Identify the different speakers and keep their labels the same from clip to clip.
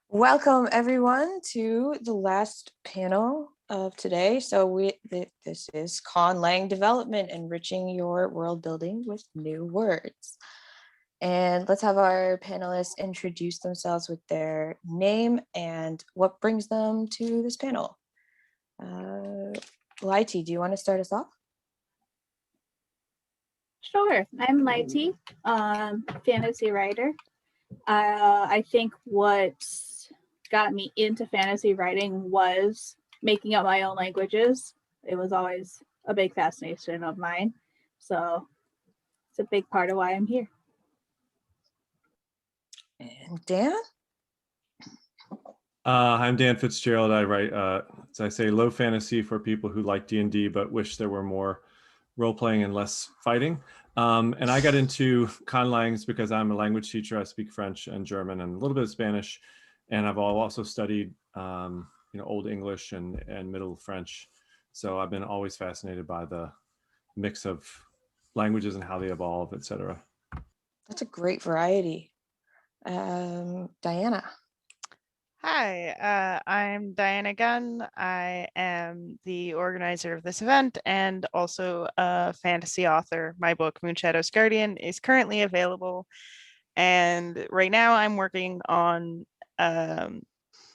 Speaker 1: Welcome everyone to the last panel of today. So this is ConLang development, enriching your world building with new words. And let's have our panelists introduce themselves with their name and what brings them to this panel. Lighty, do you want to start us off?
Speaker 2: Sure, I'm Lighty, fantasy writer. I think what got me into fantasy writing was making up my own languages. It was always a big fascination of mine. So it's a big part of why I'm here.
Speaker 1: And Dan?
Speaker 3: I'm Dan Fitzgerald. I write, as I say, low fantasy for people who like D&D but wish there were more role-playing and less fighting. And I got into ConLangs because I'm a language teacher. I speak French and German and a little bit of Spanish. And I've also studied Old English and Middle French. So I've been always fascinated by the mix of languages and how they evolve, etc.
Speaker 1: That's a great variety. Diana.
Speaker 4: Hi, I'm Diana Gunn. I am the organizer of this event and also a fantasy author. My book, Moonshadow's Guardian, is currently available. And right now I'm working on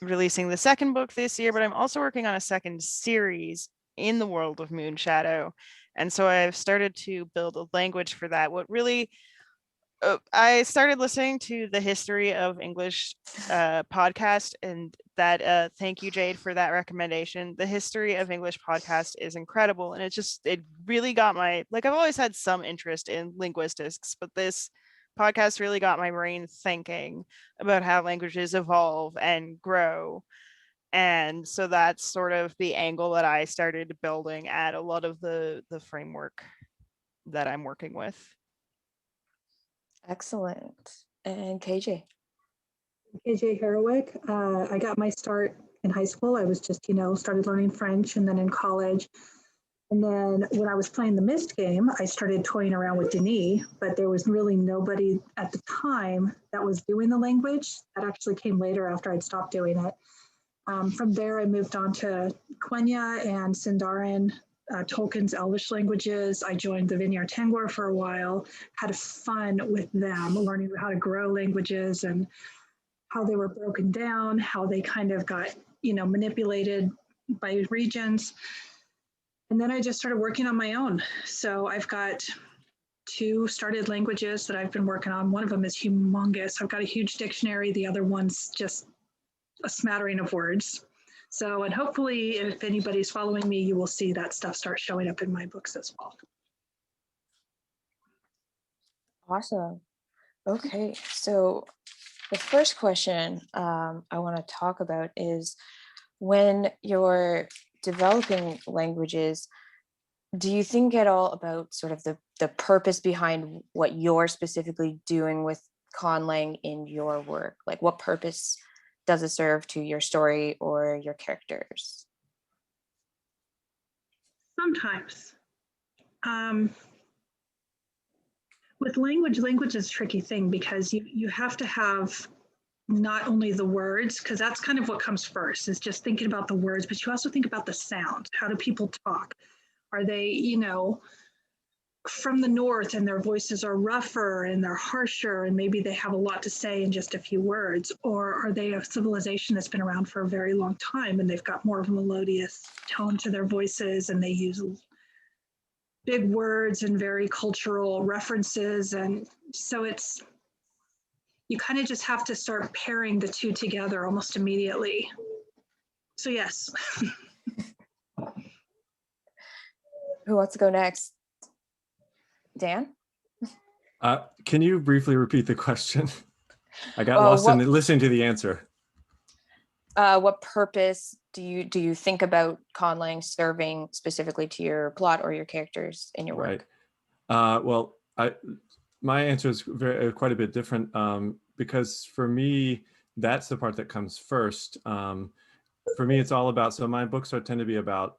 Speaker 4: releasing the second book this year, but I'm also working on a second series in the world of Moonshadow. And so I've started to build a language for that. I started listening to the History of English podcast, and that thank you, Jade, for that recommendation. The History of English podcast is incredible, and it really got I've always had some interest in linguistics, but this podcast really got my brain thinking about how languages evolve and grow. And so that's sort of the angle that I started building at a lot of the framework that I'm working with.
Speaker 1: Excellent. And KJ.
Speaker 5: KJ Herwick. I got my start in high school. I was just, started learning French, and then in college. And then when I was playing the Myst game, I started toying around with Denis, but there was really nobody at the time that was doing the language. That actually came later after I'd stopped doing it. From there, I moved on to Quenya and Sindarin, Tolkien's Elvish languages. I joined the Vineyard Tangor for a while, had fun with them, learning how to grow languages and how they were broken down, how they kind of got, manipulated by regions. And then I just started working on my own. So I've got 2 started languages that I've been working on. One of them is humongous. I've got a huge dictionary. The other one's just a smattering of words. So, and hopefully if anybody's following me, you will see that stuff start showing up in my books as well.
Speaker 1: Awesome. Okay, so the first question I want to talk about is, when you're developing languages, do you think at all about sort of the purpose behind what you're specifically doing with ConLang in your work? Like, what purpose does it serve to your story or your characters?
Speaker 5: Sometimes. With language is a tricky thing because you have to have not only the words, because that's kind of what comes first, is just thinking about the words, but you also think about the sound. How do people talk? Are they, from the north and their voices are rougher and they're harsher and maybe they have a lot to say in just a few words? Or are they a civilization that's been around for a very long time and they've got more of a melodious tone to their voices and they use big words and very cultural references? And so you kind of just have to start pairing the 2 together almost immediately. So yes.
Speaker 1: Who wants to go next? Dan?
Speaker 3: Can you briefly repeat the question? I got lost in listening to the answer.
Speaker 1: What purpose do you think about ConLang serving specifically to your plot or your characters in your work?
Speaker 3: Right. My answer is quite a bit different because for me, that's the part that comes first. For me, it's all about, so my books tend to be about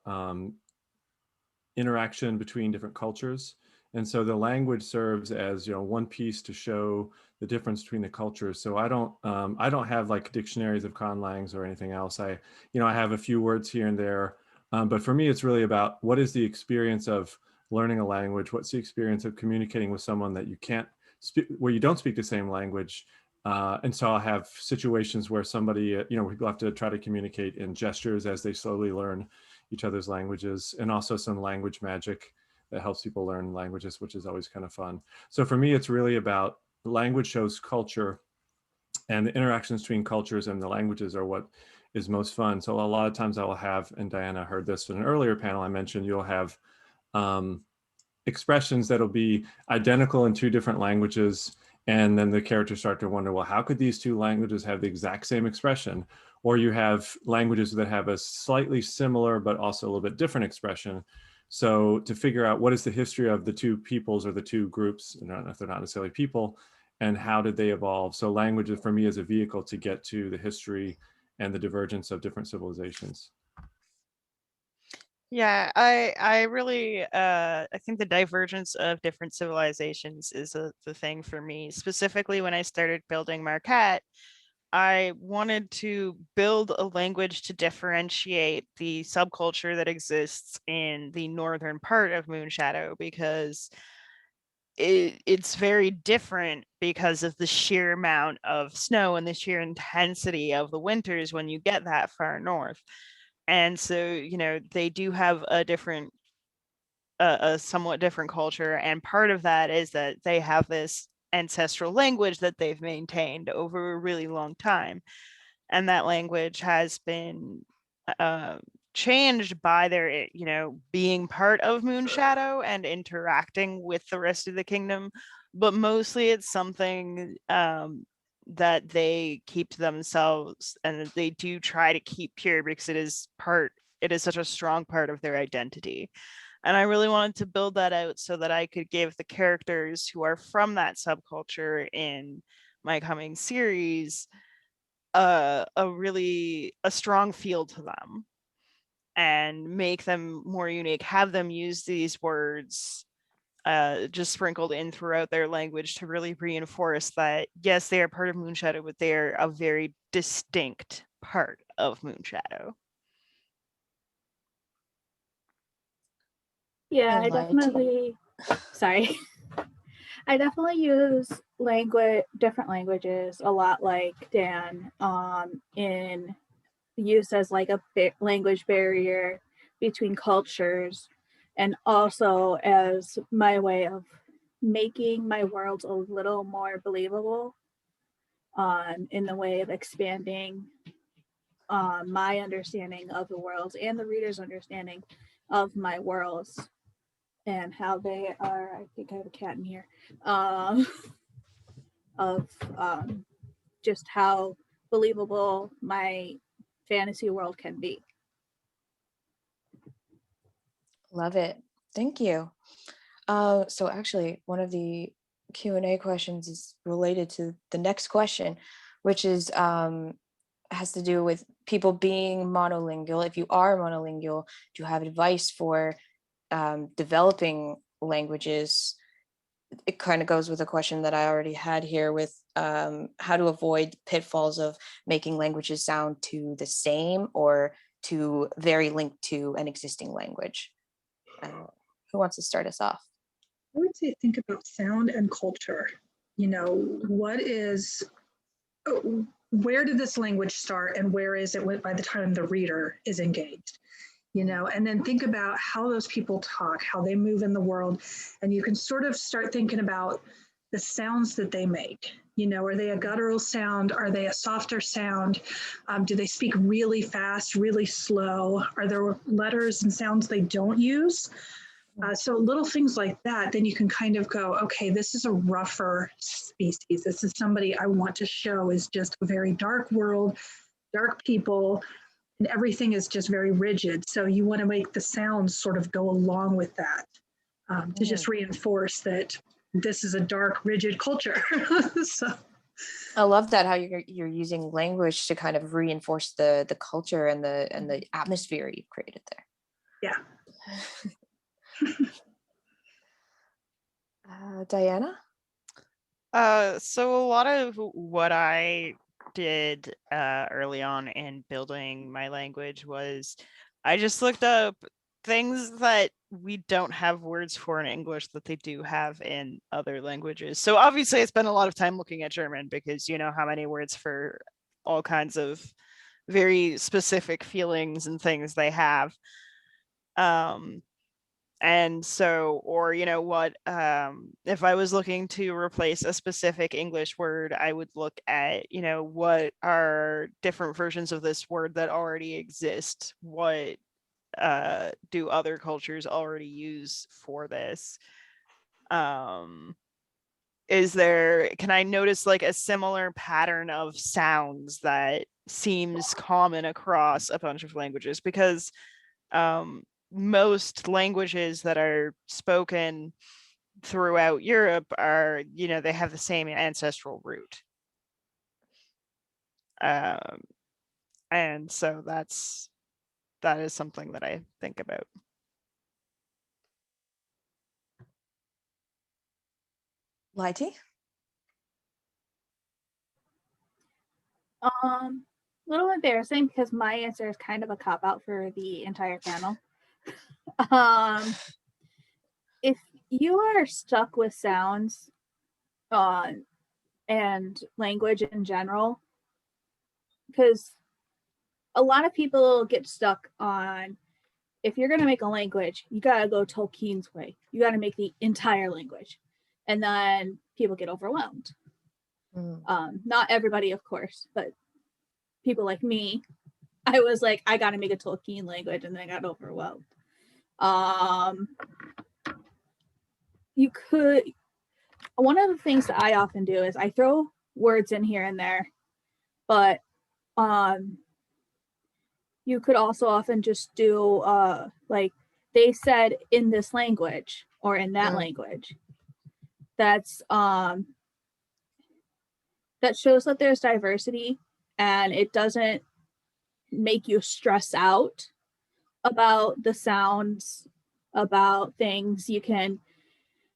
Speaker 3: interaction between different cultures. And so the language serves as, one piece to show the difference between the cultures. So I don't have like dictionaries of conlangs or anything else. I have a few words here and there. But for me, it's really about what is the experience of learning a language? What's the experience of communicating with someone that you can't speak, where you don't speak the same language? And so I'll have situations where somebody, people have to try to communicate in gestures as they slowly learn each other's languages, and also some language magic that helps people learn languages, which is always kind of fun. So for me, it's really about language shows culture, and the interactions between cultures and the languages are what is most fun. So a lot of times I will have, and Diana heard this in an earlier panel I mentioned, you'll have expressions that'll be identical in two different languages, and then the characters start to wonder, well, how could these two languages have the exact same expression? Or you have languages that have a slightly similar but also a little bit different expression. So to figure out what is the history of the two peoples or the two groups, if they're not necessarily people, and how did they evolve? So language for me is a vehicle to get to the history and the divergence of different civilizations.
Speaker 4: Yeah, I really I think the divergence of different civilizations is the thing for me. Specifically, when I started building Marquette, I wanted to build a language to differentiate the subculture that exists in the northern part of Moonshadow, because it's very different because of the sheer amount of snow and the sheer intensity of the winters when you get that far north. And so, they do have a somewhat different culture. And part of that is that they have this ancestral language that they've maintained over a really long time. And that language has been changed by their, being part of Moonshadow and interacting with the rest of the kingdom. But mostly it's something that they keep to themselves, and they do try to keep pure because it is such a strong part of their identity. And I really wanted to build that out so that I could give the characters who are from that subculture in my coming series a strong feel to them, and make them more unique, have them use these words just sprinkled in throughout their language to really reinforce that, yes, they are part of Moonshadow, but they are a very distinct part of Moonshadow.
Speaker 2: Yeah, I
Speaker 1: Enlighten.
Speaker 2: definitely, sorry. I definitely use different languages a lot like Dan, in use as like a language barrier between cultures, and also as my way of making my world a little more believable, in the way of expanding my understanding of the world and the reader's understanding of my worlds, and how they are, I think I have a cat in here, of just how believable my fantasy world can be.
Speaker 1: Love it. Thank you. So actually, one of the Q&A questions is related to the next question, which is has to do with people being monolingual. If you are monolingual, do you have advice for developing languages? It kind of goes with a question that I already had here with how to avoid pitfalls of making languages sound to the same or to very linked to an existing language. Who wants to start us off?
Speaker 5: I would say think about sound and culture. What is, where did this language start and where is it by the time the reader is engaged? And then think about how those people talk, how they move in the world. And you can sort of start thinking about the sounds that they make. Are they a guttural sound? Are they a softer sound? Do they speak really fast, really slow? Are there letters and sounds they don't use? So little things like that, then you can kind of go, okay, this is a rougher species. This is somebody I want to show is just a very dark world, dark people, and everything is just very rigid. So you want to make the sounds sort of go along with that, to just reinforce that this is a dark, rigid culture. So
Speaker 1: I love that how you're using language to kind of reinforce the culture and the atmosphere you've created there.
Speaker 5: Yeah.
Speaker 1: Diana?
Speaker 4: So a lot of what I did early on in building my language was I just looked up things that we don't have words for in English that they do have in other languages. So obviously I spent a lot of time looking at German because you know how many words for all kinds of very specific feelings and things they have. And so, or you know what, if I was looking to replace a specific English word, I would look at, you know, what are different versions of this word that already exist, what do other cultures already use for this. Can I notice like a similar pattern of sounds that seems common across a bunch of languages? Because most languages that are spoken throughout Europe are, you know, they have the same ancestral root. And so that is something that I think about.
Speaker 1: Lighty?
Speaker 2: Little embarrassing because my answer is kind of a cop out for the entire panel. If you are stuck with sounds and language in general, because a lot of people get stuck on, if you're going to make a language, you got to go Tolkien's way. You got to make the entire language. And then people get overwhelmed. Not everybody, of course, but people like me, I was like, I got to make a Tolkien language, and then I got overwhelmed. You could, one of the things that I often do is I throw words in here and there, but you could also often just do like they said in this language or in that language. That's that shows that there's diversity, and it doesn't make you stress out about the sounds, about things. You can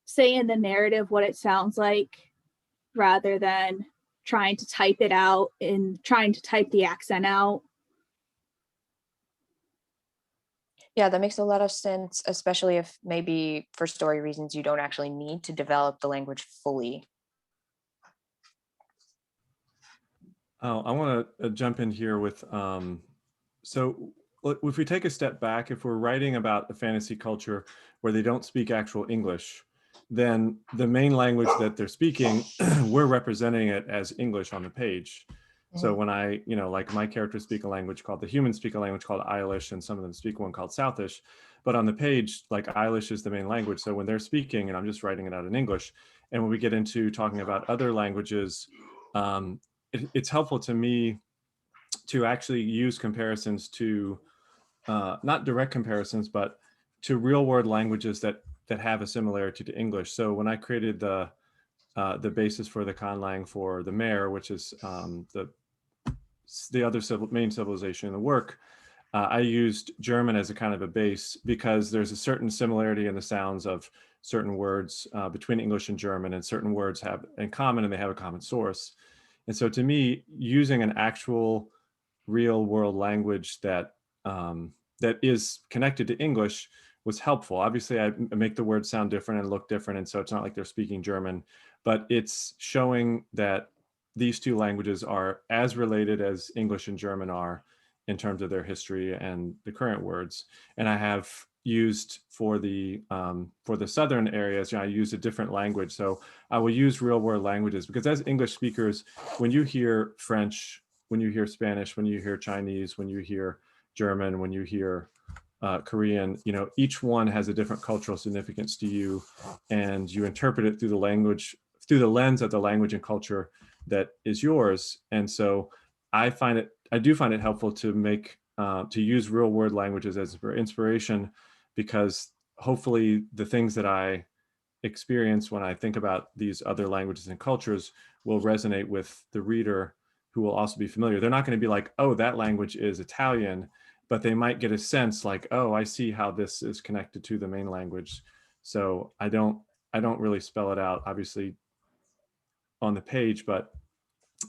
Speaker 2: say in the narrative what it sounds like rather than trying to type it out and trying to type the accent out.
Speaker 1: Yeah, that makes a lot of sense, especially if maybe for story reasons you don't actually need to develop the language fully.
Speaker 3: Oh, I want to jump in here with, so if we take a step back, if we're writing about a fantasy culture where they don't speak actual English, then the main language that they're speaking, we're representing it as English on the page. So when I, you know, like my characters speak a language called, the humans speak a language called Eilish, and some of them speak one called Southish. But on the page, like Eilish is the main language. So when they're speaking, and I'm just writing it out in English, and when we get into talking about other languages, it's helpful to me to actually use comparisons to, not direct comparisons, but to real world languages that have a similarity to English. So when I created the basis for the ConLang for the mare, which is the other main civilization in the work, I used German as a kind of a base because there's a certain similarity in the sounds of certain words between English and German, and certain words have in common and they have a common source. And so to me, using an actual real world language that that is connected to English was helpful. Obviously, I make the words sound different and look different, and so it's not like they're speaking German, but it's showing that these two languages are as related as English and German are in terms of their history and the current words. And I have used for the southern areas, you know, I use a different language. So I will use real world languages because as English speakers, when you hear French, when you hear Spanish, when you hear Chinese, when you hear German, when you hear Korean, you know, each one has a different cultural significance to you, and you interpret it through the language, through the lens of the language and culture that is yours. And so I do find it helpful to make, to use real world languages as for inspiration, because hopefully the things that I experience when I think about these other languages and cultures will resonate with the reader, who will also be familiar. They're not going to be like, oh, that language is Italian, but they might get a sense like, oh, I see how this is connected to the main language. So I don't I don't really spell it out, obviously, on the page, but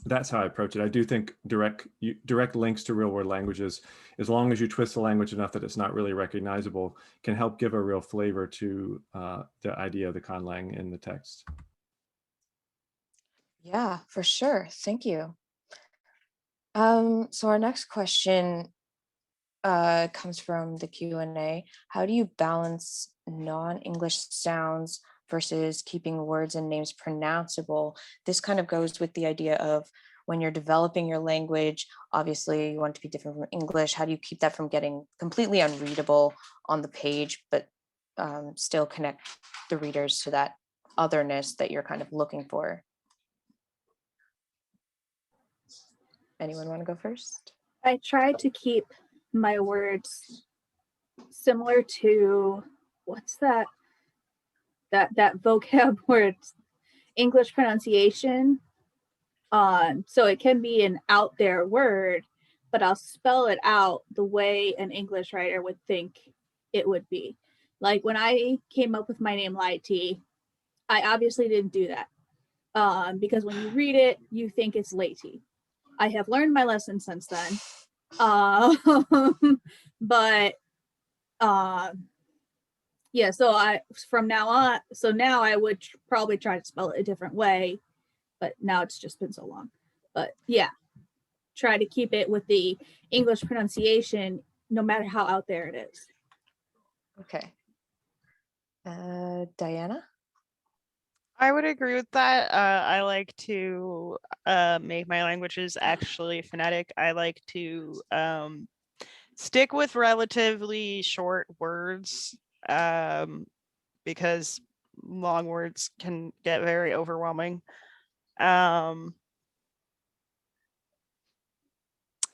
Speaker 3: that's how I approach it. I do think direct links to real world languages, as long as you twist the language enough that it's not really recognizable, can help give a real flavor to the idea of the ConLang in the text.
Speaker 1: Yeah, for sure. Thank you. So our next question comes from the Q&A. How do you balance non-English sounds versus keeping words and names pronounceable? This kind of goes with the idea of when you're developing your language, obviously you want it to be different from English. How do you keep that from getting completely unreadable on the page, but still connect the readers to that otherness that you're kind of looking for? Anyone want to go first?
Speaker 2: I try to keep my words similar to what's that vocab word, English pronunciation. So it can be an out there word, but I'll spell it out the way an English writer would think it would be. Like when I came up with my name Lighty, I obviously didn't do that because when you read it, you think it's Lady. I have learned my lesson since then. But yeah, so now I would probably try to spell it a different way, but now it's just been so long. But yeah, try to keep it with the English pronunciation, no matter how out there it is.
Speaker 1: Okay. Diana?
Speaker 4: I would agree with that. I like to make my languages actually phonetic. I like to stick with relatively short words because long words can get very overwhelming.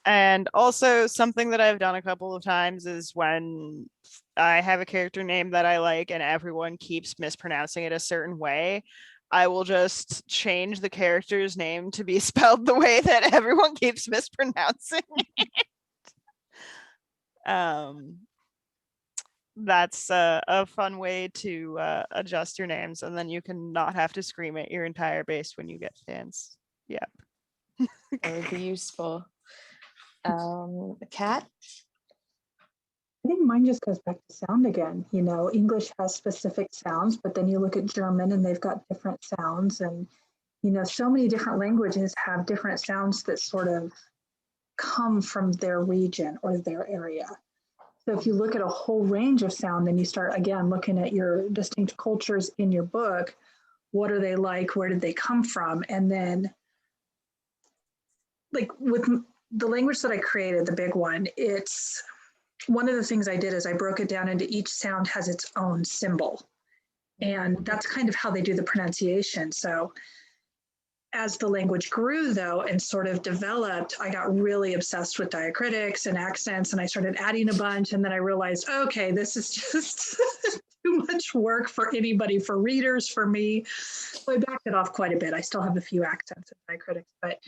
Speaker 4: And also something that I've done a couple of times is when I have a character name that I like and everyone keeps mispronouncing it a certain way, I will just change the character's name to be spelled the way that everyone keeps mispronouncing it. That's a fun way to adjust your names, and then you can not have to scream at your entire base when you get fans. Yeah.
Speaker 1: That would be useful. Kat?
Speaker 5: I think mine just goes back to sound again. You know, English has specific sounds, but then you look at German and they've got different sounds. And, you know, so many different languages have different sounds that sort of come from their region or their area. So if you look at a whole range of sound, then you start, again, looking at your distinct cultures in your book. What are they like? Where did they come from? And then, like with the language that I created, the big one, it's one of the things I did is I broke it down into each sound has its own symbol. And that's kind of how they do the pronunciation. So as the language grew, though, and sort of developed, I got really obsessed with diacritics and accents, and I started adding a bunch. And then I realized, okay, this is just too much work for anybody, for readers, for me. So I backed it off quite a bit. I still have a few accents and diacritics, but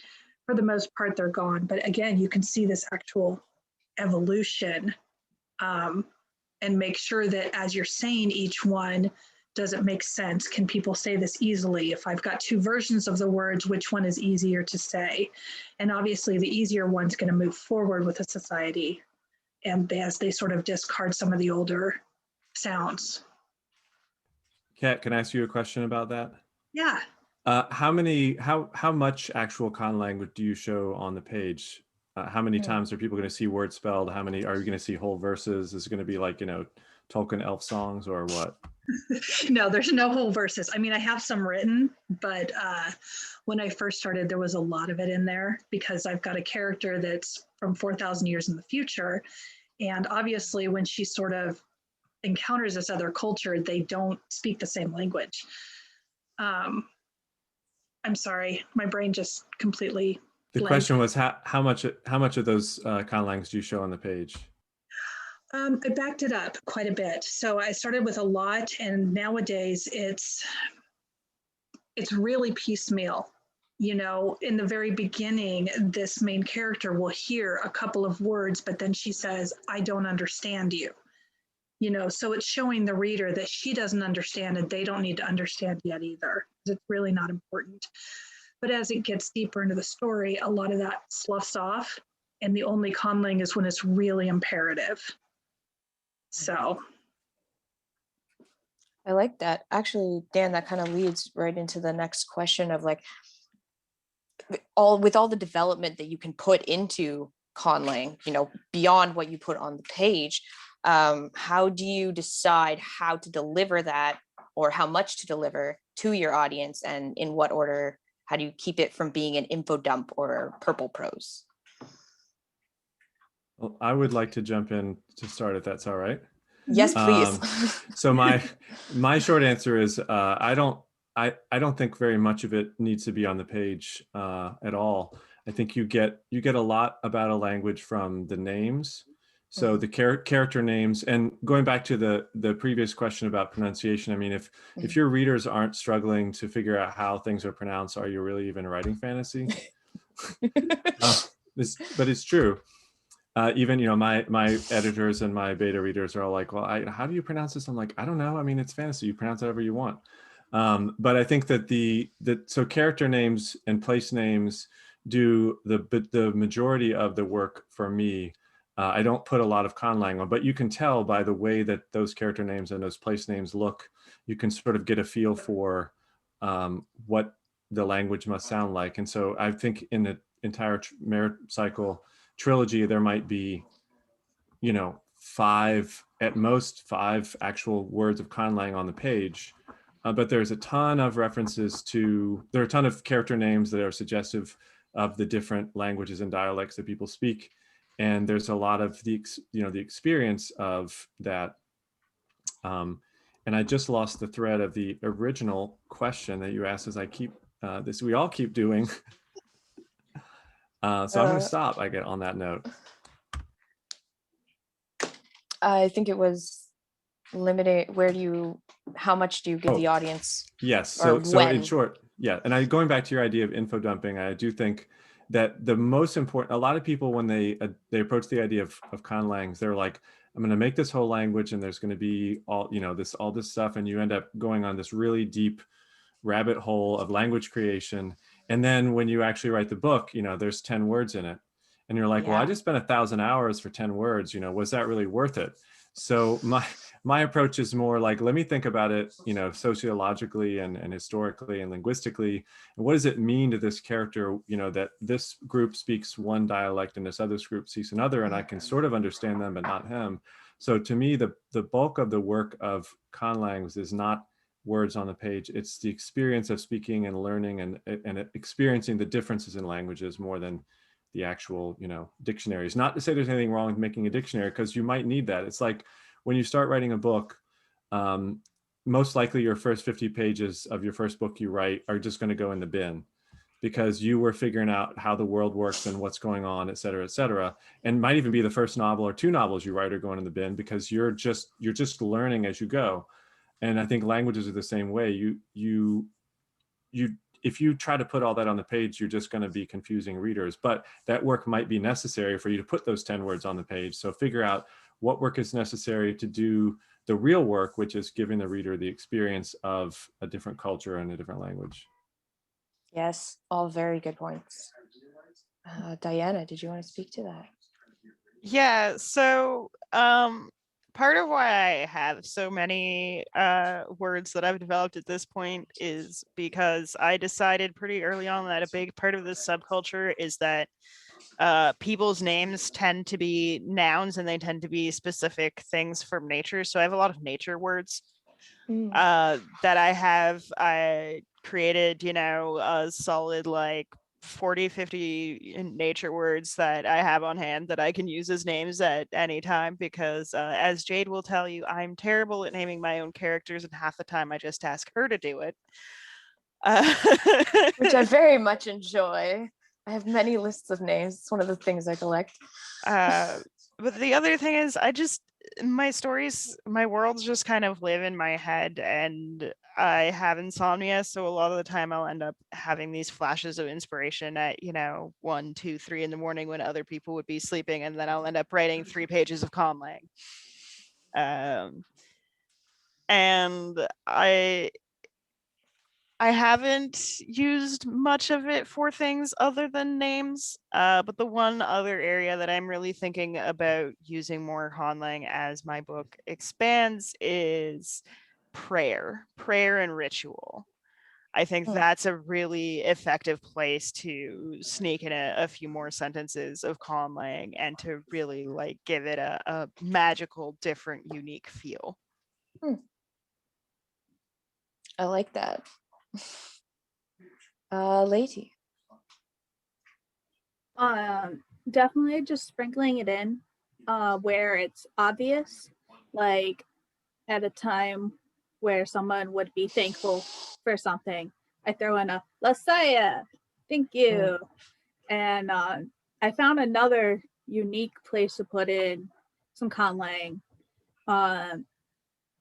Speaker 5: for the most part, they're gone. But again, you can see this actual evolution and make sure that as you're saying each one, does it make sense? Can people say this easily? If I've got two versions of the words, which one is easier to say? And obviously the easier one's going to move forward with a society and as they sort of discard some of the older sounds.
Speaker 3: Kat, can I ask you a question about that?
Speaker 5: Yeah.
Speaker 3: How much actual ConLang do you show on the page? How many times are people going to see words spelled? How many are you going to see whole verses? Is it going to be like, you know, Tolkien elf songs or what?
Speaker 5: No, there's no whole verses. I mean, I have some written, but when I first started, there was a lot of it in there because I've got a character that's from 4,000 years in the future. And obviously, when she sort of encounters this other culture, they don't speak the same language. I'm sorry, my brain just completely
Speaker 3: The
Speaker 5: blanked.
Speaker 3: question was how much of those ConLangs do you show on the page?
Speaker 5: I backed it up quite a bit. So I started with a lot, and nowadays it's really piecemeal. You know, in the very beginning, this main character will hear a couple of words, but then she says, "I don't understand you." So it's showing the reader that she doesn't understand and they don't need to understand yet either. It's really not important. But as it gets deeper into the story, a lot of that sloughs off. And the only conlang is when it's really imperative. So.
Speaker 1: I like that. Actually, Dan, that kind of leads right into the next question of like, with all the development that you can put into conlang, beyond what you put on the page, how do you decide how to deliver that or how much to deliver to your audience, and in what order? How do you keep it from being an info dump or purple prose?
Speaker 3: Well, I would like to jump in to start, if that's all right.
Speaker 1: Yes, please.
Speaker 3: So my short answer is I don't think very much of it needs to be on the page at all. I think you get a lot about a language from the names. So the character names, and going back to the previous question about pronunciation, I mean, if your readers aren't struggling to figure out how things are pronounced, are you really even writing fantasy? But it's true. Even my editors and my beta readers are all like, well, how do you pronounce this? I'm like, I don't know. I mean, it's fantasy. You pronounce whatever you want. But I think that so character names and place names do the majority of the work for me. I don't put a lot of conlang on, but you can tell by the way that those character names and those place names look. You can sort of get a feel for what the language must sound like. And so I think in the entire merit cycle trilogy, there might be, at most five actual words of conlang on the page. But there's a ton of references there are a ton of character names that are suggestive of the different languages and dialects that people speak. And there's a lot of the experience of that. And I just lost the thread of the original question that you asked, as I keep we all keep doing. So I'm going to stop, I get on that note.
Speaker 1: I think it was limited. How much do you give the audience?
Speaker 3: Yes. So in short, yeah. And going back to your idea of info dumping, I do think that the most important, a lot of people, when they approach the idea of conlangs, they're like, I'm going to make this whole language and there's going to be all this stuff. And you end up going on this really deep rabbit hole of language creation. And then when you actually write the book, there's 10 words in it. And you're like, well, I just spent 1,000 hours for 10 words, was that really worth it? So my approach is more like, let me think about it, sociologically and historically and linguistically. And what does it mean to this character, that this group speaks one dialect and this other group speaks another, and I can sort of understand them, but not him. So to me, the bulk of the work of conlangs is not words on the page. It's the experience of speaking and learning and experiencing the differences in languages more than the actual, dictionaries. Not to say there's anything wrong with making a dictionary, because you might need that. It's like when you start writing a book, most likely your first 50 pages of your first book you write are just going to go in the bin, because you were figuring out how the world works and what's going on, et cetera, et cetera. And might even be the first novel or two novels you write are going in the bin, because you're just learning as you go. And I think languages are the same way. If you try to put all that on the page, you're just going to be confusing readers. But that work might be necessary for you to put those 10 words on the page. So figure out what work is necessary to do the real work, which is giving the reader the experience of a different culture and a different language.
Speaker 1: Yes, all very good points. Diana, did you want to speak to that?
Speaker 4: Yeah, so part of why I have so many words that I've developed at this point is because I decided pretty early on that a big part of this subculture is that people's names tend to be nouns and they tend to be specific things from nature. So I have a lot of nature words that I created, a solid like 40-50 nature words that I have on hand that I can use as names at any time, because as Jade will tell you, I'm terrible at naming my own characters, and half the time I just ask her to do it.
Speaker 1: Which I very much enjoy. I have many lists of names. It's one of the things I collect.
Speaker 4: But the other thing is, my stories, my worlds just kind of live in my head, and I have insomnia. So a lot of the time I'll end up having these flashes of inspiration at, 1, 2, 3 in the morning when other people would be sleeping. And then I'll end up writing 3 pages of ConLang. And I haven't used much of it for things other than names, but the one other area that I'm really thinking about using more ConLang as my book expands is prayer and ritual. I think that's a really effective place to sneak in a few more sentences of ConLang and to really like give it a magical, different, unique feel.
Speaker 1: I like that. Lady.
Speaker 2: Definitely just sprinkling it in where it's obvious, like at a time where someone would be thankful for something. I throw in a Lasaya, thank you. And I found another unique place to put in some ConLang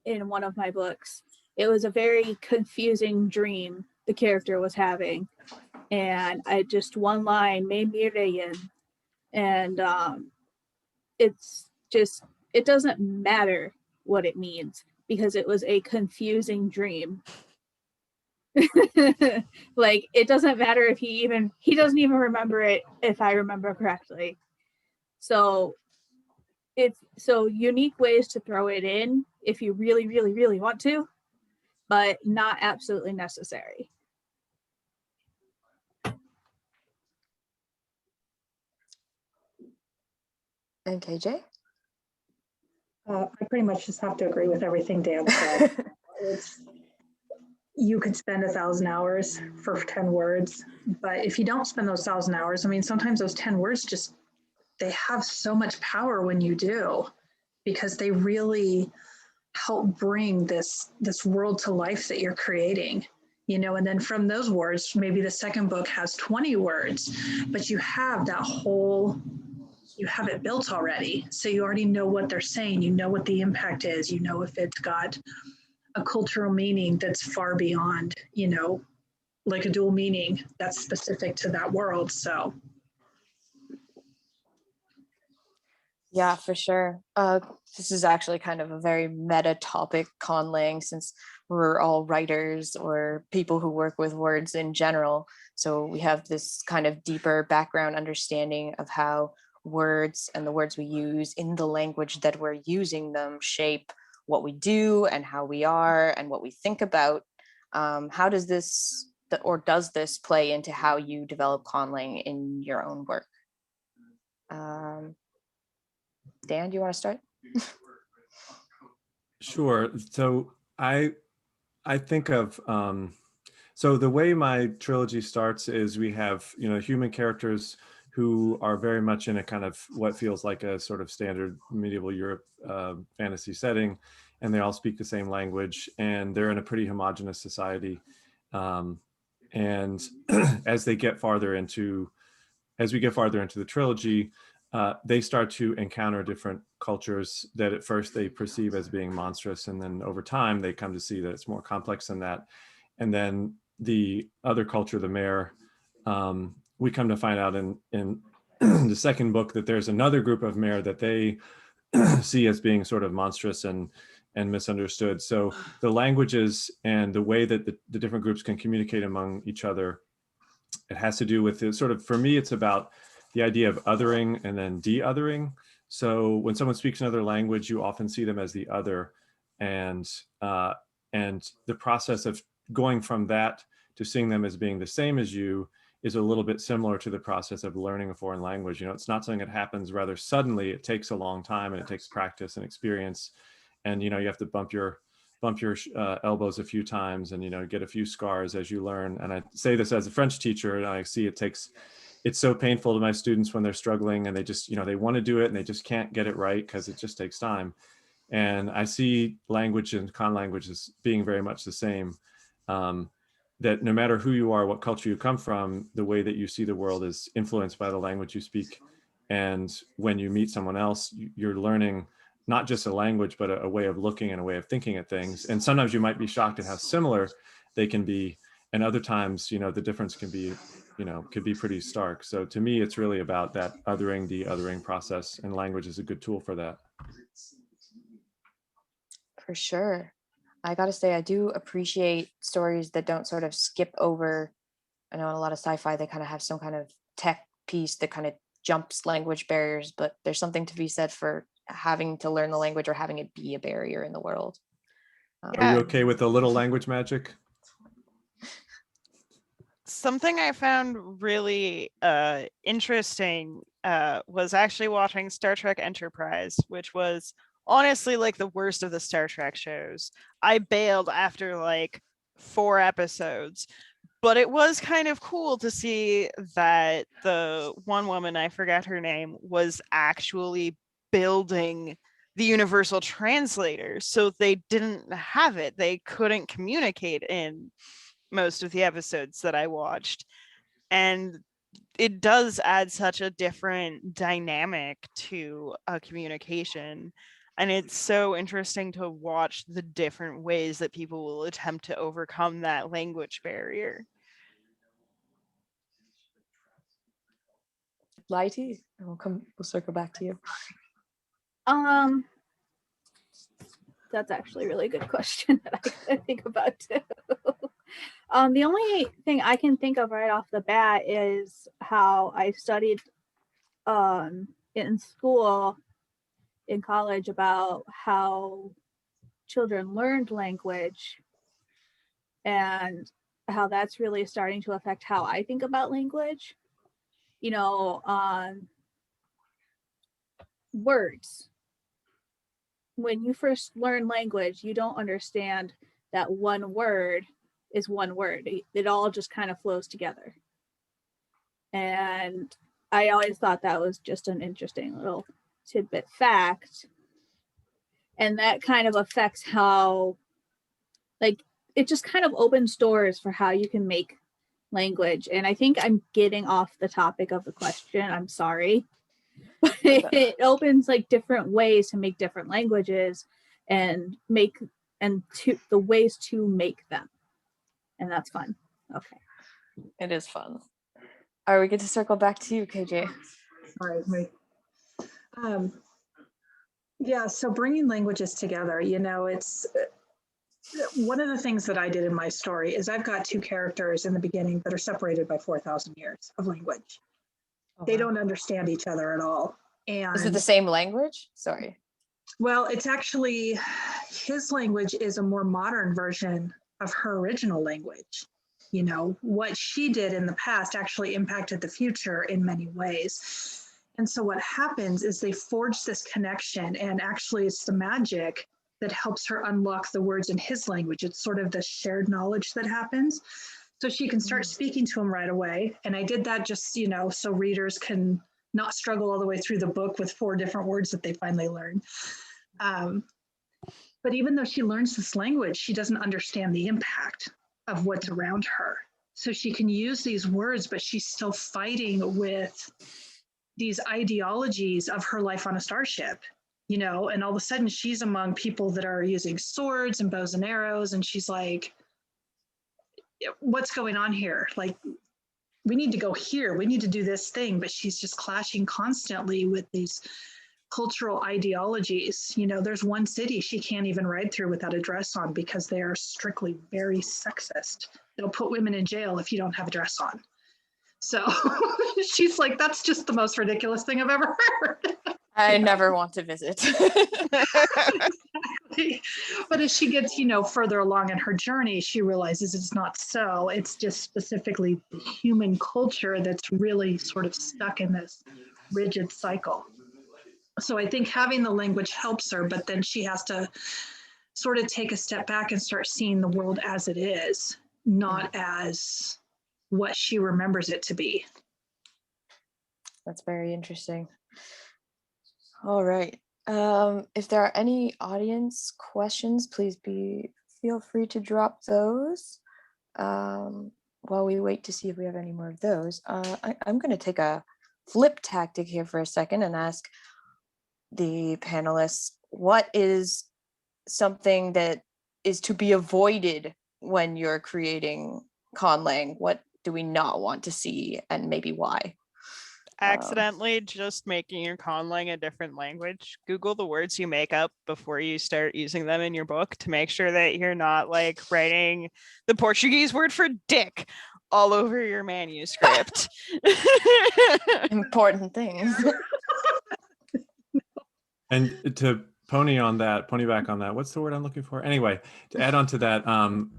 Speaker 2: in one of my books. It was a very confusing dream the character was having. And I just one line made me Reagan. And it's just, it doesn't matter what it means because it was a confusing dream. Like it doesn't matter if he doesn't even remember it if I remember correctly. So it's so unique ways to throw it in if you really, really, really want to, but not absolutely necessary.
Speaker 1: And KJ?
Speaker 5: I pretty much just have to agree with everything Dan said. You could spend 1,000 hours for 10 words, but if you don't spend those 1,000 hours, I mean, sometimes those 10 words just, they have so much power when you do, because they really help bring this world to life that you're creating, you know. And then from those words, maybe the second book has 20 words, but you have that whole, you have it built already. So you already know what they're saying, you know what the impact is, you know if it's got a cultural meaning that's far beyond, you know, like a dual meaning that's specific to that world. So
Speaker 1: Yeah, for sure. This is actually kind of a very meta topic, ConLang, since we're all writers or people who work with words in general. So we have this kind of deeper background understanding of how words and the words we use in the language that we're using them shape what we do and how we are and what we think about. How does this, or does this play into how you develop ConLang in your own work? Dan, do you want to start?
Speaker 3: Sure. So I think of so the way my trilogy starts is we have, you know, human characters who are very much in a kind of what feels like a sort of standard medieval Europe fantasy setting, and they all speak the same language, and they're in a pretty homogenous society. And as we get farther into the trilogy, they start to encounter different cultures that at first they perceive as being monstrous, and then over time they come to see that it's more complex than that. And then the other culture, the mare, we come to find out in the second book that there's another group of mare that they see as being sort of monstrous and misunderstood. So the languages and the way that the different groups can communicate among each other, it has to do with it, sort of, for me, it's about the idea of othering and then de-othering. So when someone speaks another language, you often see them as the other, and the process of going from that to seeing them as being the same as you is a little bit similar to the process of learning a foreign language. You know, it's not something that happens rather suddenly. It takes a long time, and it takes practice and experience. And, you know, you have to bump your elbows a few times, and, you know, get a few scars as you learn. And I say this as a French teacher, and I see it's so painful to my students when they're struggling and they just, you know, they want to do it and they just can't get it right because it just takes time. And I see language and ConLang as being very much the same. That no matter who you are, what culture you come from, the way that you see the world is influenced by the language you speak. And when you meet someone else, you're learning not just a language, but a way of looking and a way of thinking at things. And sometimes you might be shocked at how similar they can be. And other times, you know, the difference can be, you know, could be pretty stark. So to me, it's really about that othering, de-othering process, and language is a good tool for that.
Speaker 1: For sure. I gotta say, I do appreciate stories that don't sort of skip over. I know in a lot of sci-fi, they kind of have some kind of tech piece that kind of jumps language barriers, but there's something to be said for having to learn the language or having it be a barrier in the world.
Speaker 3: Are
Speaker 4: Yeah.
Speaker 3: you okay with a little language magic?
Speaker 4: Something I found really interesting was actually watching Star Trek Enterprise, which was honestly like the worst of the Star Trek shows. I bailed after like 4 episodes, but it was kind of cool to see that the one woman, I forget her name, was actually building the universal translator. So they didn't have it. They couldn't communicate in most of the episodes that I watched. And it does add such a different dynamic to a communication. And it's so interesting to watch the different ways that people will attempt to overcome that language barrier.
Speaker 1: Lighty, and we'll circle back to you.
Speaker 2: Um, that's actually a really good question that I gotta think about too. The only thing I can think of right off the bat is how I studied in school, in college, about how children learned language and how that's really starting to affect how I think about language. You know, words. When you first learn language, you don't understand that one word is one word. It all just kind of flows together. And I always thought that was just an interesting little tidbit fact. And that kind of affects how, like, it just kind of opens doors for how you can make language. And I think I'm getting off the topic of the question. I'm sorry. But it opens like different ways to make different languages and the ways to make them. And that's fun. Okay.
Speaker 1: It is fun. All right, we get to circle back to you, KJ.
Speaker 5: All right, wait. Yeah, so bringing languages together, it's one of the things that I did in my story is I've got 2 characters in the beginning that are separated by 4,000 years of language.
Speaker 1: Oh,
Speaker 5: They
Speaker 1: wow.
Speaker 5: don't understand each other at all. And
Speaker 1: Is it the same language? Sorry.
Speaker 5: well, it's actually, his language is a more modern version of her original language. What she did in the past actually impacted the future in many ways. And so what happens is they forge this connection, and actually it's the magic that helps her unlock the words in his language. It's sort of the shared knowledge that happens. So she can start speaking to him right away. And I did that just, so readers can not struggle all the way through the book with 4 different words that they finally learn. But even though she learns this language, she doesn't understand the impact of what's around her. So she can use these words, but she's still fighting with these ideologies of her life on a starship, and all of a sudden she's among people that are using swords and bows and arrows. And she's like, what's going on here? Like, we need to go here. We need to do this thing. But she's just clashing constantly with these cultural ideologies. There's one city she can't even ride through without a dress on because they are strictly very sexist. They'll put women in jail if you don't have a dress on. So she's like, that's just the most ridiculous thing I've ever heard.
Speaker 1: I never want to visit.
Speaker 5: But as she gets, further along in her journey, she realizes it's not so. It's just specifically the human culture that's really sort of stuck in this rigid cycle. So I think having the language helps her, but then she has to sort of take a step back and start seeing the world as it is, not as what she remembers it to be.
Speaker 1: That's very interesting. All right. If there are any audience questions, please feel free to drop those while we wait to see if we have any more of those. I'm going to take a flip tactic here for a second and ask the panelists, what is something that is to be avoided when you're creating ConLang? What do we not want to see, and maybe why?
Speaker 4: accidentally just making your conlang a different language, Google the words you make up before you start using them in your book to make sure that you're not like writing the Portuguese word for dick all over your manuscript.
Speaker 1: Important things.
Speaker 3: And to pony back on that, what's the word I'm looking for? Anyway, to add on to that,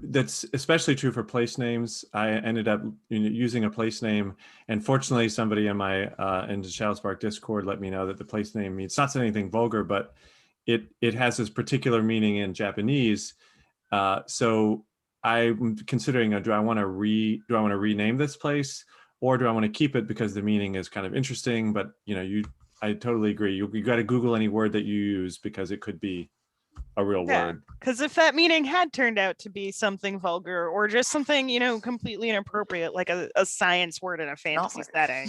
Speaker 3: that's especially true for place names. I ended up using a place name, and fortunately somebody in in the Shadow Spark Discord let me know that the place name means, it's not anything vulgar, but it has this particular meaning in Japanese. So I'm considering, do I want to rename this place, or do I want to keep it because the meaning is kind of interesting? But I totally agree. You got to Google any word that you use because it could be a real word.
Speaker 4: Because if that meaning had turned out to be something vulgar or just something, completely inappropriate, like a science word in a fantasy setting,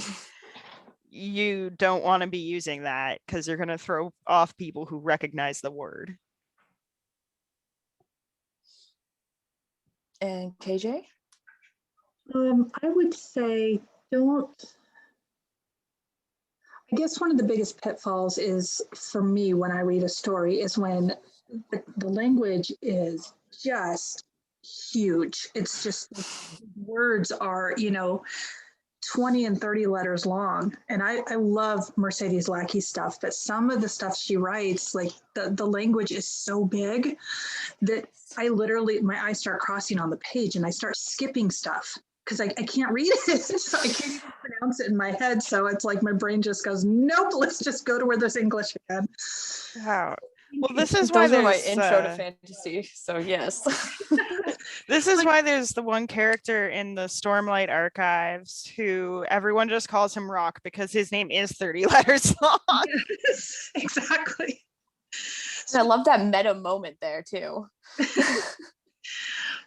Speaker 4: you don't want to be using that because you're going to throw off people who recognize the word.
Speaker 1: And KJ?
Speaker 5: I would say I guess one of the biggest pitfalls is for me when I read a story is when the language is just huge. It's just words are, 20 and 30 letters long. And I love Mercedes Lackey stuff, but some of the stuff she writes, like the language is so big that my eyes start crossing on the page and I start skipping stuff because I can't read it. So I can't even pronounce it in my head. So it's like my brain just goes, nope, let's just go to where there's English again.
Speaker 4: Wow. Well, this is why
Speaker 1: Those were my
Speaker 4: there's
Speaker 1: intro to fantasy. So yes.
Speaker 4: This is why there's the one character in the Stormlight archives who everyone just calls him Rock because his name is 30 letters long.
Speaker 5: Yes, exactly.
Speaker 1: I love that meta moment there too.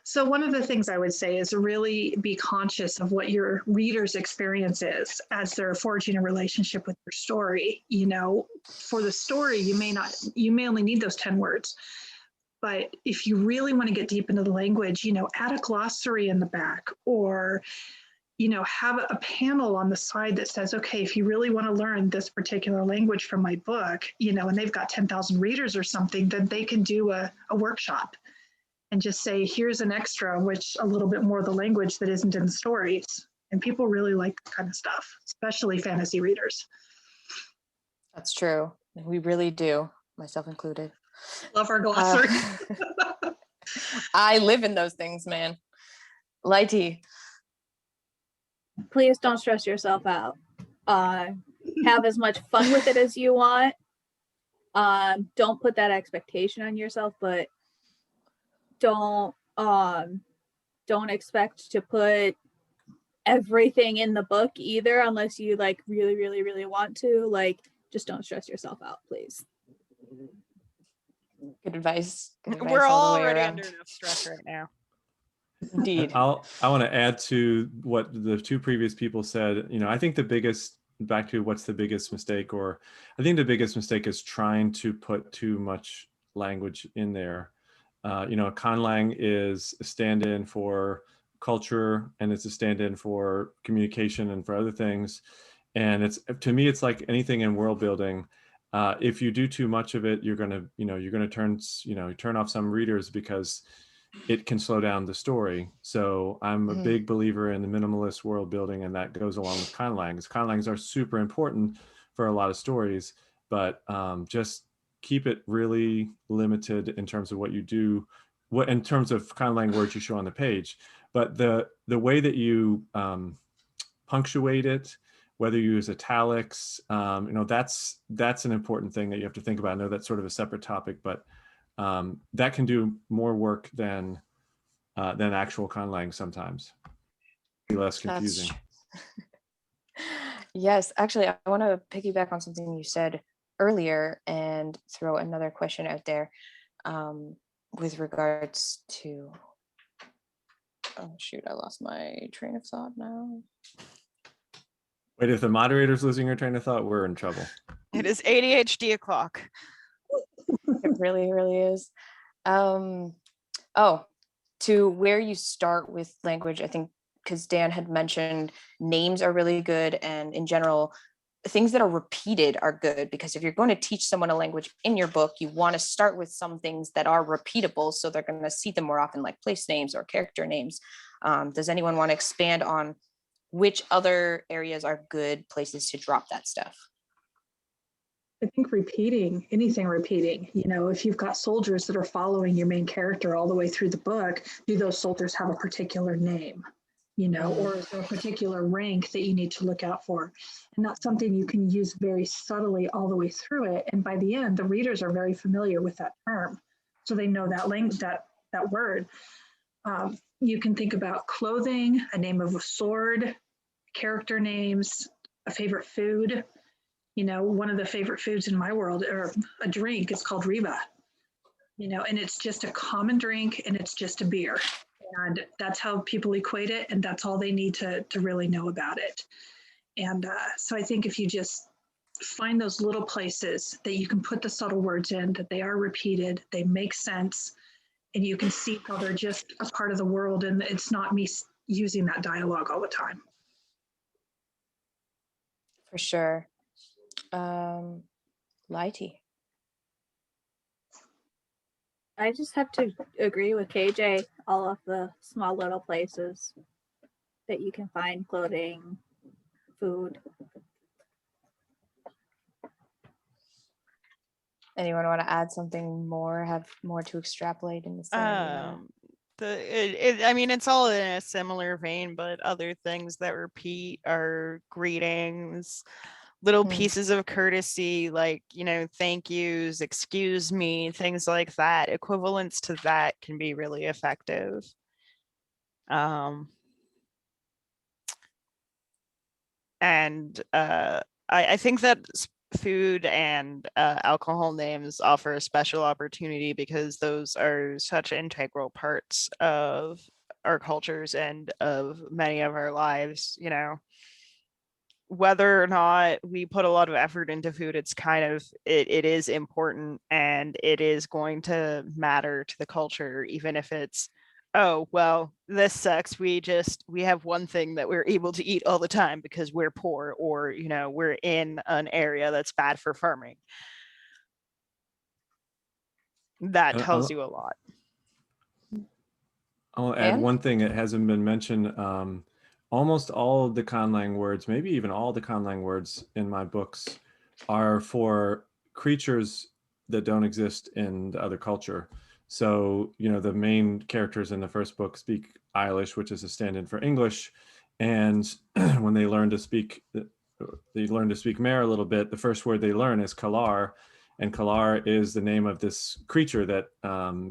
Speaker 5: So one of the things I would say is really be conscious of what your reader's experience is as they're forging a relationship with your story. For the story, you may only need those 10 words. But if you really want to get deep into the language, add a glossary in the back or, have a panel on the side that says, okay, if you really want to learn this particular language from my book, and they've got 10,000 readers or something, then they can do a workshop and just say, here's an extra, which a little bit more of the language that isn't in the stories. And people really like that kind of stuff, especially fantasy readers.
Speaker 1: That's true. We really do, myself included.
Speaker 5: Love our glossary.
Speaker 1: I live in those things, man. Lighty.
Speaker 2: Please don't stress yourself out. Have as much fun with it as you want. Don't put that expectation on yourself, but don't expect to put everything in the book either unless you like really, really, really want to. Like, just don't stress yourself out, please.
Speaker 1: Good advice.
Speaker 4: We're all already under enough stress right now.
Speaker 1: Indeed.
Speaker 3: I want to add to what the two previous people said. I think back to what's the biggest mistake, or I think the biggest mistake is trying to put too much language in there. ConLang is a stand-in for culture and it's a stand-in for communication and for other things. And to me, it's like anything in world building. If you do too much of it, you're gonna turn off some readers because it can slow down the story. So I'm a big believer in the minimalist world building, and that goes along with conlangs. Conlangs are super important for a lot of stories, but just keep it really limited in terms of what you do, in terms of conlang words you show on the page. But the way that you punctuate it, whether you use italics, that's an important thing that you have to think about. I know that's sort of a separate topic, but that can do more work than actual conlang sometimes. Be less confusing.
Speaker 1: Yes, actually, I want to piggyback on something you said earlier and throw another question out there with regards to. Oh shoot! I lost my train of thought now.
Speaker 3: Wait, if the moderator's losing her train of thought, we're in trouble.
Speaker 4: It is ADHD o'clock.
Speaker 1: It really, really is. To where you start with language, I think because Dan had mentioned names are really good, and in general, things that are repeated are good, because if you're going to teach someone a language in your book, you want to start with some things that are repeatable, so they're going to see them more often, like place names or character names. Does anyone want to expand on which other areas are good places to drop that stuff?
Speaker 5: I think repeating, anything repeating, if you've got soldiers that are following your main character all the way through the book, do those soldiers have a particular name? Or is there a particular rank that you need to look out for? And that's something you can use very subtly all the way through it. And by the end, the readers are very familiar with that term. So they know that language, that word. You can think about clothing, a name of a sword, character names, a favorite food. One of the favorite foods in my world, or a drink, is called Reba. And it's just a common drink, and it's just a beer. And that's how people equate it, and that's all they need to really know about it. And so I think if you just find those little places that you can put the subtle words in, that they are repeated, they make sense, and you can see how they're just a part of the world, and it's not me using that dialogue all the time.
Speaker 1: For sure. Lighty.
Speaker 2: I just have to agree with KJ, all of the small little places that you can find clothing, food.
Speaker 1: Anyone want to add something more, have more to extrapolate in the same?
Speaker 4: I mean, it's all in a similar vein, but other things that repeat are greetings, little pieces of courtesy, like, thank yous, excuse me, things like that. Equivalents to that can be really effective. I think that food and alcohol names offer a special opportunity because those are such integral parts of our cultures and of many of our lives. Whether or not we put a lot of effort into food, it's it is important, and it is going to matter to the culture, even if it's, oh, well, this sucks. We have one thing that we're able to eat all the time because we're poor, or, we're in an area that's bad for farming. That tells you a lot.
Speaker 3: I'll add one thing that hasn't been mentioned. Almost all of the ConLang words, maybe even all the ConLang words in my books, are for creatures that don't exist in the other culture. So, the main characters in the first book speak Eilish, which is a stand-in for English. And when they learn to speak Mare a little bit, the first word they learn is Kalar. And Kalar is the name of this creature that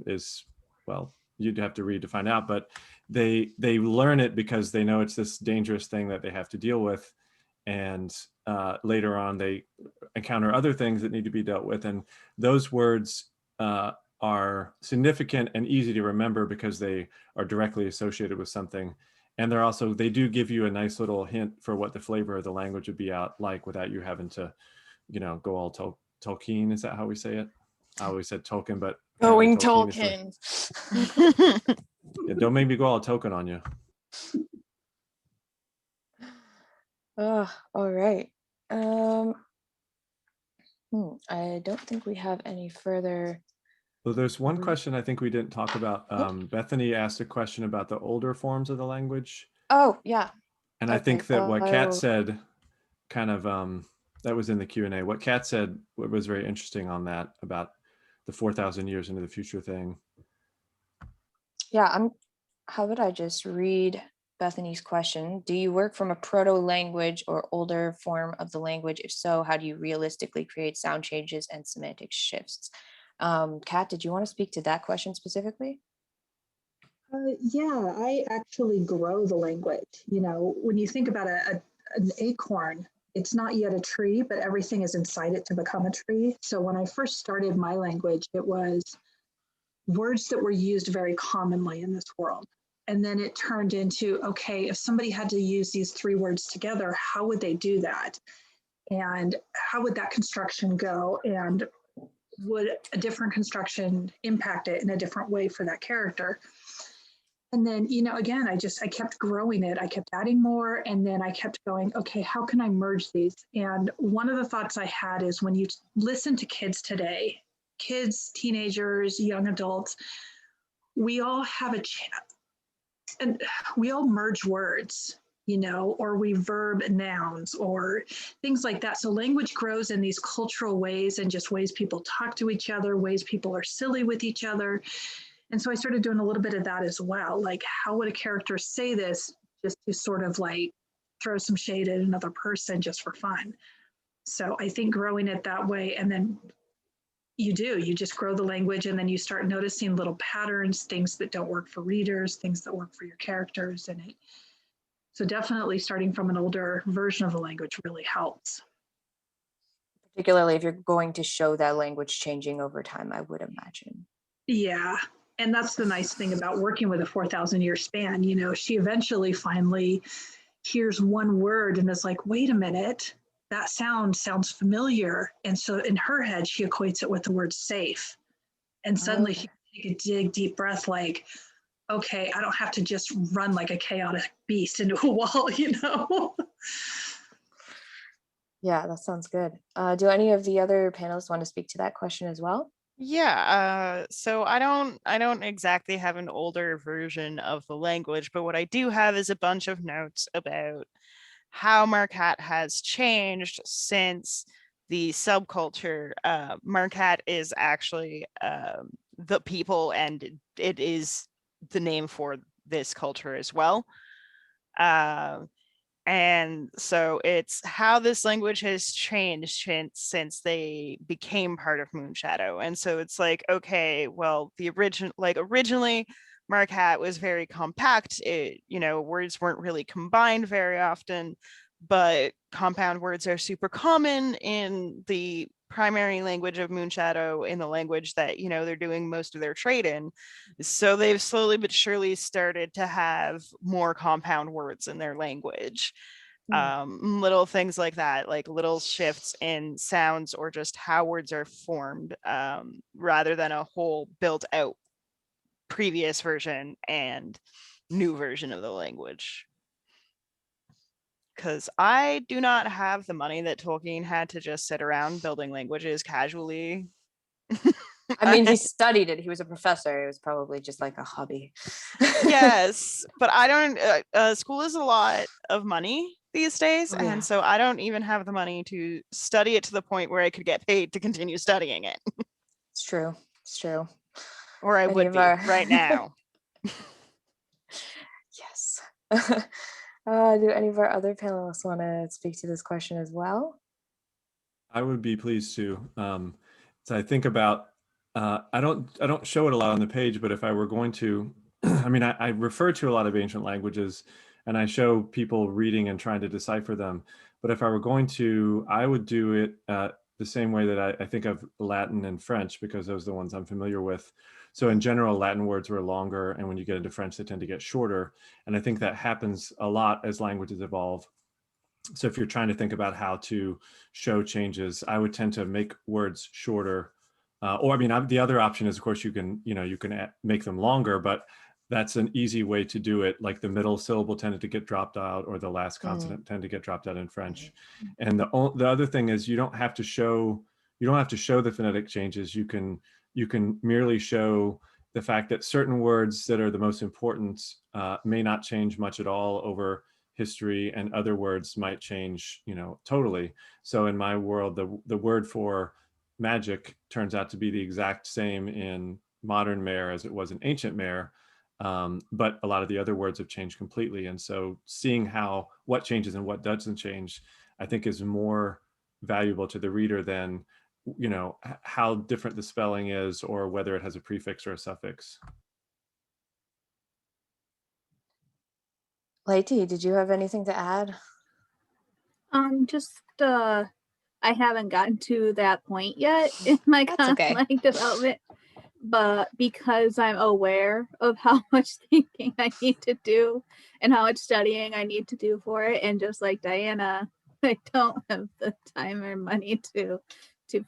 Speaker 3: is, well, you'd have to read to find out, but they learn it because they know it's this dangerous thing that they have to deal with. And later on, they encounter other things that need to be dealt with. And those words are significant and easy to remember because they are directly associated with something. And they do give you a nice little hint for what the flavor of the language would be like without you having to, go all Tolkien. Is that how we say it? I always said Tolkien, but
Speaker 1: going Tolkien.
Speaker 3: Yeah, don't make me go all Tolkien on you.
Speaker 1: All right. I don't think we have any further.
Speaker 3: Well, there's one question I think we didn't talk about. Bethany asked a question about the older forms of the language.
Speaker 1: Oh, yeah.
Speaker 3: And I think that what Kat said kind of, that was in the Q&A. What Kat said was very interesting on that, about the 4,000 years into the future thing.
Speaker 1: Yeah, how would I just read Bethany's question? Do you work from a proto-language or older form of the language? If so, how do you realistically create sound changes and semantic shifts? Kat, did you want to speak to that question specifically?
Speaker 5: Yeah, I actually grow the language. When you think about an acorn, it's not yet a tree, but everything is inside it to become a tree. So when I first started my language, it was words that were used very commonly in this world. And then it turned into, okay, if somebody had to use these three words together, how would they do that? And how would that construction go? And would a different construction impact it in a different way for that character? And then, again, I kept growing it. I kept adding more. And then I kept going, okay, how can I merge these? And one of the thoughts I had is when you listen to kids today, kids, teenagers, young adults, we all have and we all merge words, or we verb nouns or things like that. So language grows in these cultural ways and just ways people talk to each other, ways people are silly with each other. And so I started doing a little bit of that as well. Like, how would a character say this just to sort of like throw some shade at another person just for fun? So I think growing it that way, and then you just grow the language, and then you start noticing little patterns, things that don't work for readers, things that work for your characters. So definitely starting from an older version of the language really helps.
Speaker 1: Particularly if you're going to show that language changing over time, I would imagine.
Speaker 5: Yeah. And that's the nice thing about working with a 4,000-year span. She eventually finally hears one word and is like, wait a minute, that sounds familiar. And so in her head, she equates it with the word safe. And suddenly she can take a deep breath like, okay, I don't have to just run like a chaotic beast into a wall,
Speaker 1: Yeah, that sounds good. Do any of the other panelists want to speak to that question as well?
Speaker 4: Yeah, so I don't exactly have an older version of the language, but what I do have is a bunch of notes about how Marquette has changed since the subculture. Marquette is actually the people, and it is the name for this culture as well. And so it's how this language has changed since they became part of Moonshadow. And so it's like, okay, well, originally Marquette was very compact. Words weren't really combined very often, but compound words are super common in the primary language of Moonshadow, in the language that they're doing most of their trade in. So they've slowly but surely started to have more compound words in their language. Little things like that, like little shifts in sounds or just how words are formed, rather than a whole built out previous version and new version of the language. Because I do not have the money that Tolkien had to just sit around building languages casually.
Speaker 1: I mean, he studied it. He was a professor. It was probably just like a hobby.
Speaker 4: Yes, but I don't. School is a lot of money these days,
Speaker 1: Oh, yeah.
Speaker 4: and so I don't even have the money to study it to the point where I could get paid to continue studying it.
Speaker 1: It's true. It's true.
Speaker 4: Or I would be right now.
Speaker 1: Yes. Do any of our other panelists want to speak to this question as well?
Speaker 3: I would be pleased to. So I think about, I don't show it a lot on the page, but if I were going to, I mean, I refer to a lot of ancient languages and I show people reading and trying to decipher them. But if I were going to, I would do it the same way that I think of Latin and French, because those are the ones I'm familiar with. So in general, Latin words were longer, and when you get into French, they tend to get shorter. And I think that happens a lot as languages evolve. So if you're trying to think about how to show changes, I would tend to make words shorter. Or I mean, the other option is, of course, you can make them longer, but that's an easy way to do it. Like the middle syllable tended to get dropped out, or the last consonant tend to get dropped out in French. And the other thing is, you don't have to show the phonetic changes. You can merely show the fact that certain words that are the most important may not change much at all over history, and other words might change, totally. So in my world, the word for magic turns out to be the exact same in modern Mare as it was in ancient Mare, but a lot of the other words have changed completely. And so seeing what changes and what doesn't change, I think, is more valuable to the reader than how different the spelling is, or whether it has a prefix or a suffix.
Speaker 1: Lady, did you have anything to add?
Speaker 2: I haven't gotten to that point yet in my ConLang development, but because I'm aware of how much thinking I need to do and how much studying I need to do for it, and just like Diana, I don't have the time or money to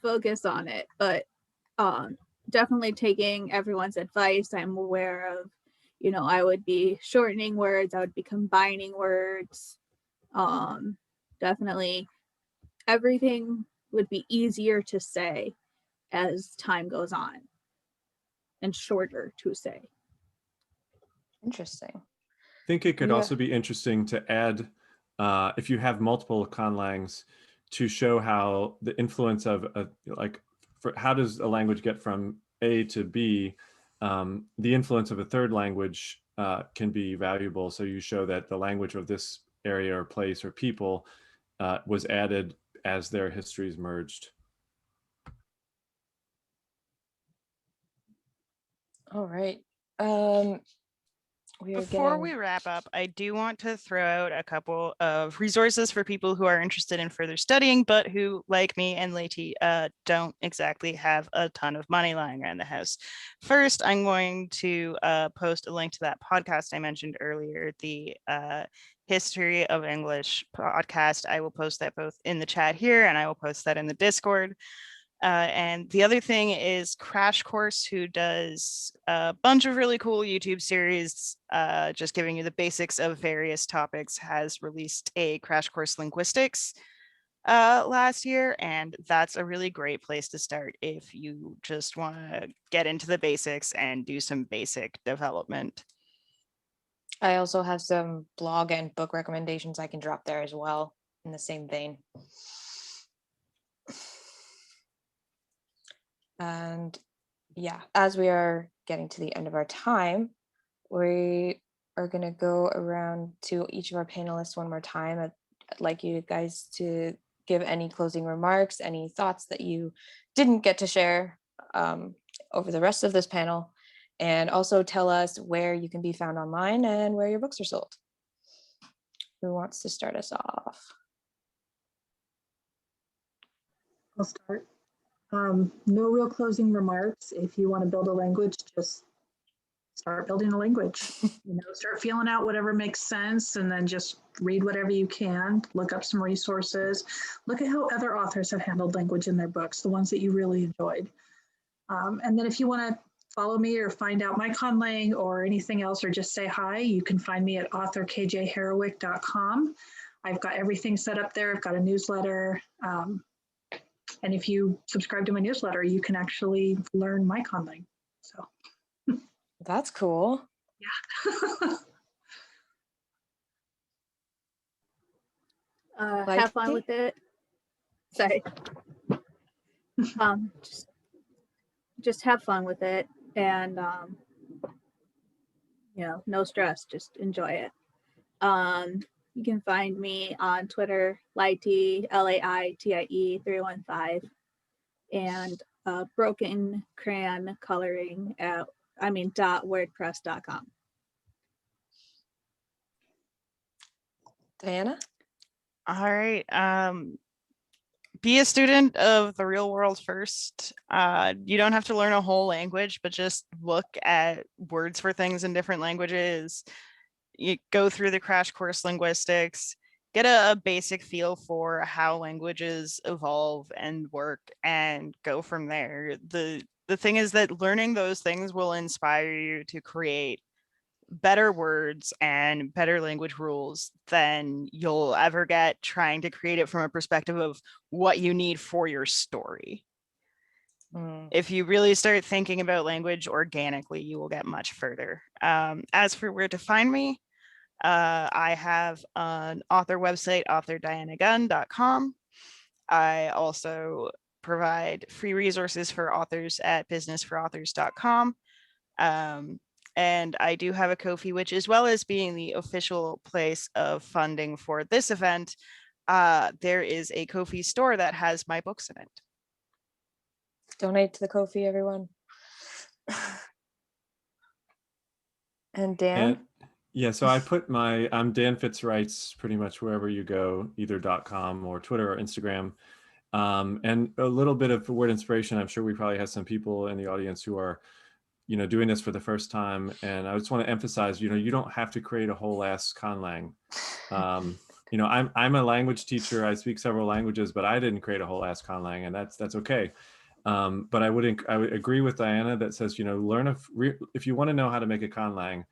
Speaker 2: focus on it. But definitely taking everyone's advice. I'm aware of you know, I would be shortening words, I would be combining words. Definitely everything would be easier to say as time goes on and shorter to say.
Speaker 1: Interesting.
Speaker 3: I think it could
Speaker 1: Yeah.
Speaker 3: also be interesting to add, if you have multiple conlangs, to show how the influence of how does a language get from A to B. The influence of a third language can be valuable. So you show that the language of this area or place or people was added as their histories merged.
Speaker 1: All right. We are
Speaker 4: Before we
Speaker 1: getting
Speaker 4: wrap up, I do want to throw out a couple of resources for people who are interested in further studying, but who, like me and Leti, don't exactly have a ton of money lying around the house. First, I'm going to post a link to that podcast I mentioned earlier, the History of English podcast. I will post that both in the chat here, and I will post that in the Discord. And the other thing is Crash Course, who does a bunch of really cool YouTube series, just giving you the basics of various topics, has released a Crash Course Linguistics last year. And that's a really great place to start if you just want to get into the basics and do some basic development.
Speaker 1: I also have some blog and book recommendations I can drop there as well in the same vein. And yeah, as we are getting to the end of our time, we are going to go around to each of our panelists one more time. I'd like you guys to give any closing remarks, any thoughts that you didn't get to share over the rest of this panel, and also tell us where you can be found online and where your books are sold. Who wants to start us off?
Speaker 5: I'll start. No real closing remarks. If you want to build a language, just start building a language. Start feeling out whatever makes sense, and then just read whatever you can. Look up some resources. Look at how other authors have handled language in their books, the ones that you really enjoyed. And then if you want to follow me or find out my ConLang or anything else, or just say hi, you can find me at authorkjherowick.com. I've got everything set up there. I've got a newsletter. And if you subscribe to my newsletter, you can actually learn my ConLang. So
Speaker 1: That's cool.
Speaker 5: yeah.
Speaker 2: Have fun with it. Sorry. Just have fun with it, and no stress. Just enjoy it. You can find me on Twitter, Laitie, LAITIE 315, and Broken Crayon Coloring at .wordpress.com.
Speaker 1: Diana?
Speaker 4: All right. Be a student of the real world first. You don't have to learn a whole language, but just look at words for things in different languages. You go through the Crash Course Linguistics, get a basic feel for how languages evolve and work, and go from there. The thing is that learning those things will inspire you to create better words and better language rules than you'll ever get trying to create it from a perspective of what you need for your story. If you really start thinking about language organically, you will get much further. As for where to find me, I have an author website, authordianagunn.com. I also provide free resources for authors at businessforauthors.com. And I do have a Ko-fi, which, as well as being the official place of funding for this event, there is a Ko-fi store that has my books in it.
Speaker 1: Donate to the Ko-fi, everyone. And Dan?
Speaker 3: Yeah, so I put I'm Dan Fitzwrights pretty much wherever you go, either .com or Twitter or Instagram. And a little bit of word inspiration. I'm sure we probably have some people in the audience who are doing this for the first time. And I just want to emphasize, you don't have to create a whole ass ConLang. I'm a language teacher. I speak several languages, but I didn't create a whole ass ConLang, and that's okay. But I would agree with Diana that says, learn if you want to know how to make a ConLang,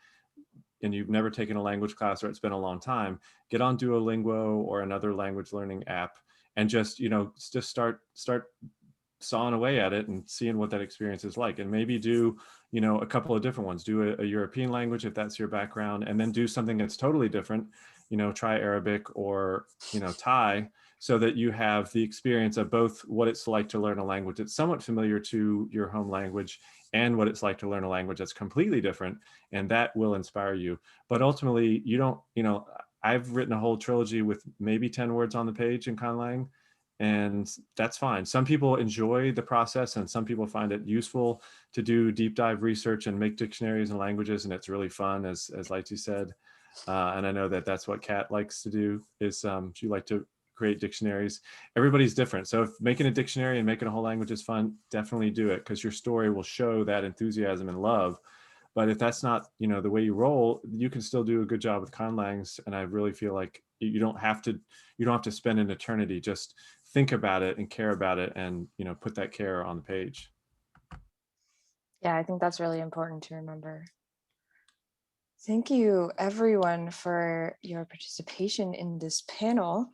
Speaker 3: and you've never taken a language class or it's been a long time, get on Duolingo or another language learning app and just, just start sawing away at it and seeing what that experience is like. And maybe do, a couple of different ones. Do a European language if that's your background, and then do something that's totally different. Try Arabic or, Thai, so that you have the experience of both what it's like to learn a language that's somewhat familiar to your home language and what it's like to learn a language that's completely different. And that will inspire you. But ultimately, you don't, I've written a whole trilogy with maybe 10 words on the page in ConLang, and that's fine. Some people enjoy the process and some people find it useful to do deep dive research and make dictionaries and languages, and it's really fun, as Lighty said. And I know that that's what Kat likes to do, is she likes to create dictionaries. Everybody's different. So if making a dictionary and making a whole language is fun, definitely do it, because your story will show that enthusiasm and love. But if that's not, the way you roll, you can still do a good job with ConLangs. And I really feel like you don't have to spend an eternity. Just think about it and care about it, and, put that care on the page.
Speaker 1: Yeah, I think that's really important to remember. Thank you, everyone, for your participation in this panel.